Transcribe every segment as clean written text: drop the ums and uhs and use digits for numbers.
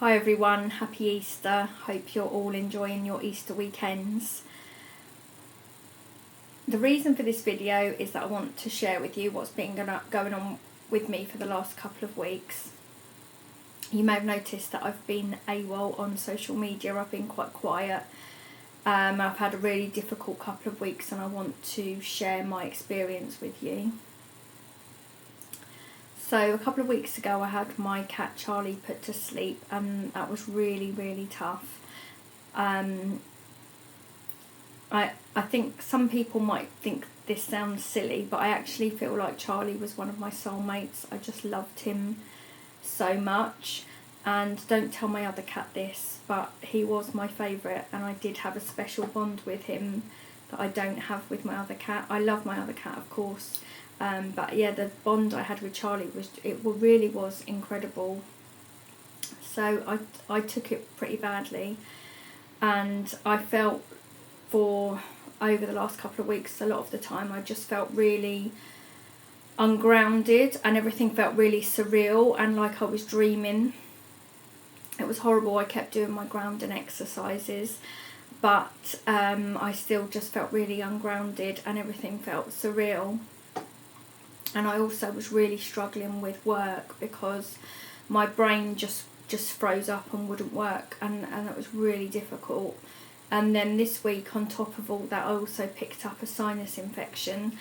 Hi everyone, happy Easter. Hope you're all enjoying your Easter weekends. The reason for this video is that I want to share with you what's been going on with me for the last couple of weeks. You may have noticed that I've been AWOL on social media. I've been quite quiet. I've had a really difficult couple of weeks and I want to share my experience with you. So a couple of weeks ago I had my cat Charlie put to sleep and that was really tough. I think some people might think this sounds silly, but I actually feel like Charlie was one of my soulmates. I just loved him so much, and don't tell my other cat this, but he was my favourite and I did have a special bond with him that I don't have with my other cat. I love my other cat, of course. But yeah, the bond I had with Charlie really was incredible. So I took it pretty badly, and I felt for over the last couple of weeks, a lot of the time I just felt really ungrounded and everything felt really surreal and like I was dreaming. It was horrible. I kept doing my grounding exercises, but I still just felt really ungrounded and everything felt surreal. And I also was really struggling with work because my brain just froze up and wouldn't work, and that was really difficult. And then this week, on top of all that, I also picked up a sinus infection.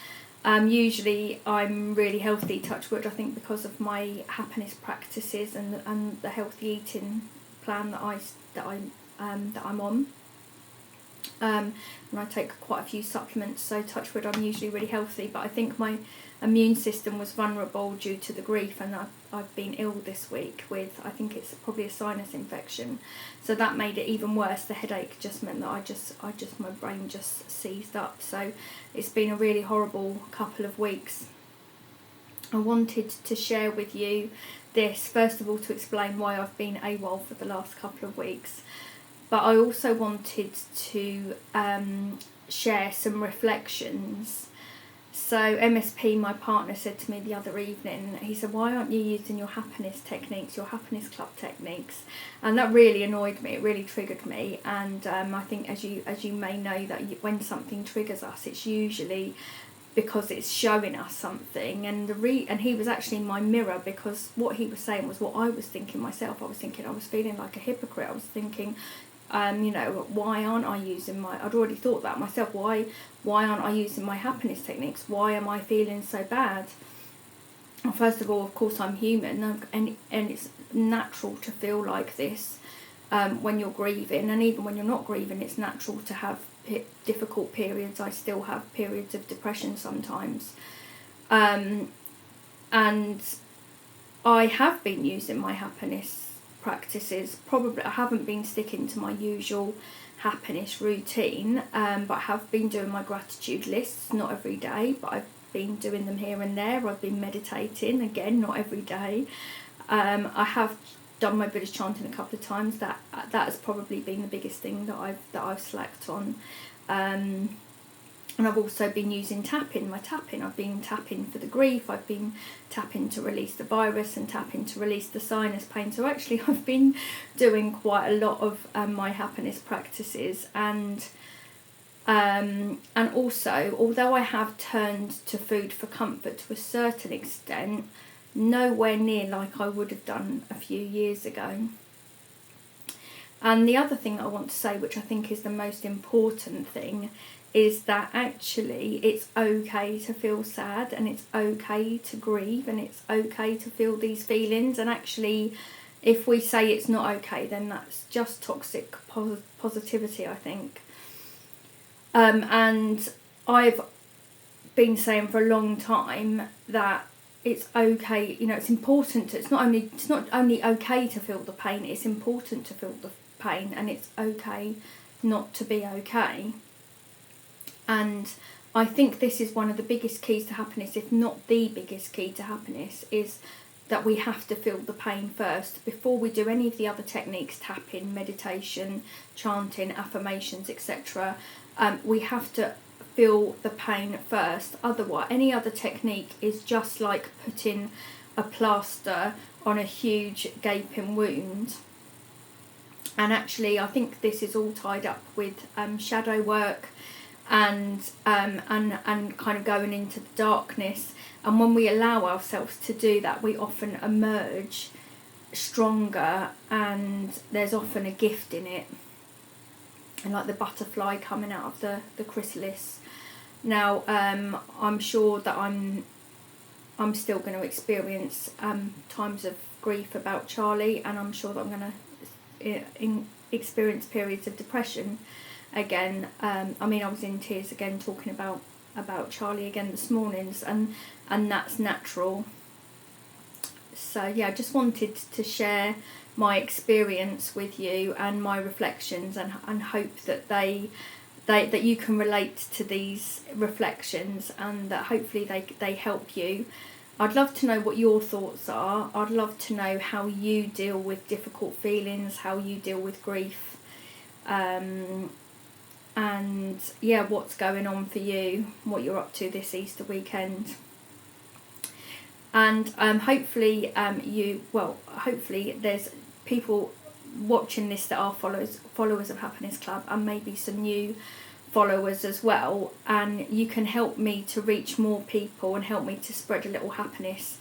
Usually I'm really healthy, touch wood, I think because of my happiness practices and the healthy eating plan that I'm on. And I take quite a few supplements, so touch wood, I'm usually really healthy, but I think my immune system was vulnerable due to the grief, and I've been ill this week with, I think it's probably a sinus infection, so that made it even worse. The headache just meant that my brain just seized up, so it's been a really horrible couple of weeks. I wanted to share with you this, first of all, to explain why I've been AWOL for the last couple of weeks. But I also wanted to share some reflections. So MSP, my partner, said to me the other evening, he said, why aren't you using your happiness techniques, your happiness club techniques? And that really annoyed me, it really triggered me. And I think as you may know, that when something triggers us, it's usually because it's showing us something. And he was actually my mirror, because what he was saying was what I was thinking myself. I was feeling like a hypocrite. I was thinking, why aren't I using I'd already thought that myself, why aren't I using my happiness techniques? Why am I feeling so bad? Well, first of all, of course, I'm human, and it's natural to feel like this when you're grieving, and even when you're not grieving, it's natural to have difficult periods. I still have periods of depression sometimes. And I have been using my happiness practices. Probably I haven't been sticking to my usual happiness routine, but I have been doing my gratitude lists, not every day, but I've been doing them here and there. I've been meditating, again, not every day. I have done my Buddhist chanting a couple of times. That has probably been the biggest thing that I've slacked on. And I've also been using tapping. I've been tapping for the grief, I've been tapping to release the virus, and tapping to release the sinus pain. So actually I've been doing quite a lot of my happiness practices. And also, although I have turned to food for comfort to a certain extent, nowhere near like I would have done a few years ago. And the other thing I want to say, which I think is the most important thing, is that actually it's okay to feel sad, and it's okay to grieve, and it's okay to feel these feelings. And actually, if we say it's not okay, then that's just toxic positivity, I think. And I've been saying for a long time that it's okay, it's important it's not only okay to feel the pain, it's important to feel the pain, and it's okay not to be okay. And I think this is one of the biggest keys to happiness, if not the biggest key to happiness, is that we have to feel the pain first before we do any of the other techniques, tapping, meditation, chanting, affirmations, etc. We have to feel the pain first. Otherwise, any other technique is just like putting a plaster on a huge gaping wound. And actually I think this is all tied up with shadow work and kind of going into the darkness. And when we allow ourselves to do that, we often emerge stronger, and there's often a gift in it, and like the butterfly coming out of the chrysalis. Now I'm sure that I'm still going to experience times of grief about Charlie, and I'm sure that I'm going to experience periods of depression again. I mean, I was in tears again talking about Charlie again this morning, and that's natural. So yeah, I just wanted to share my experience with you and my reflections, and hope that that you can relate to these reflections, and that hopefully they help you. I'd love to know what your thoughts are. I'd love to know how you deal with difficult feelings, how you deal with grief, and yeah, what's going on for you, what you're up to this Easter weekend. And hopefully hopefully there's people watching this that are followers of Happiness Club, and maybe some new followers as well, and you can help me to reach more people and help me to spread a little happiness.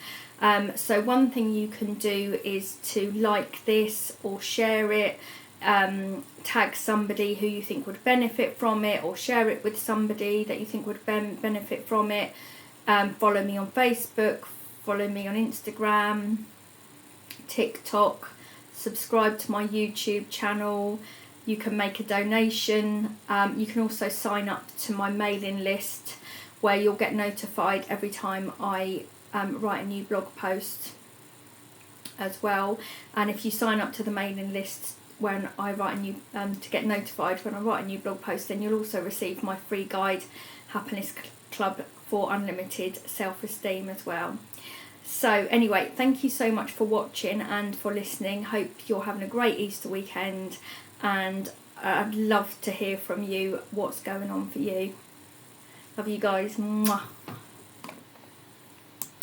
So one thing you can do is to like this or share it, tag somebody who you think would benefit from it, or share it with somebody that you think would benefit from it. Follow me on Facebook, follow me on Instagram, TikTok, subscribe to my YouTube channel. You can make a donation. You can also sign up to my mailing list, where you'll get notified every time I write a new blog post as well. And if you sign up to the mailing list when I write a new to get notified when I write a new blog post, then you'll also receive my free guide, Happiness Club for Unlimited Self-Esteem, as well. So anyway, thank you so much for watching and for listening. Hope you're having a great Easter weekend, and I'd love to hear from you what's going on for you. Love you guys. Mwah.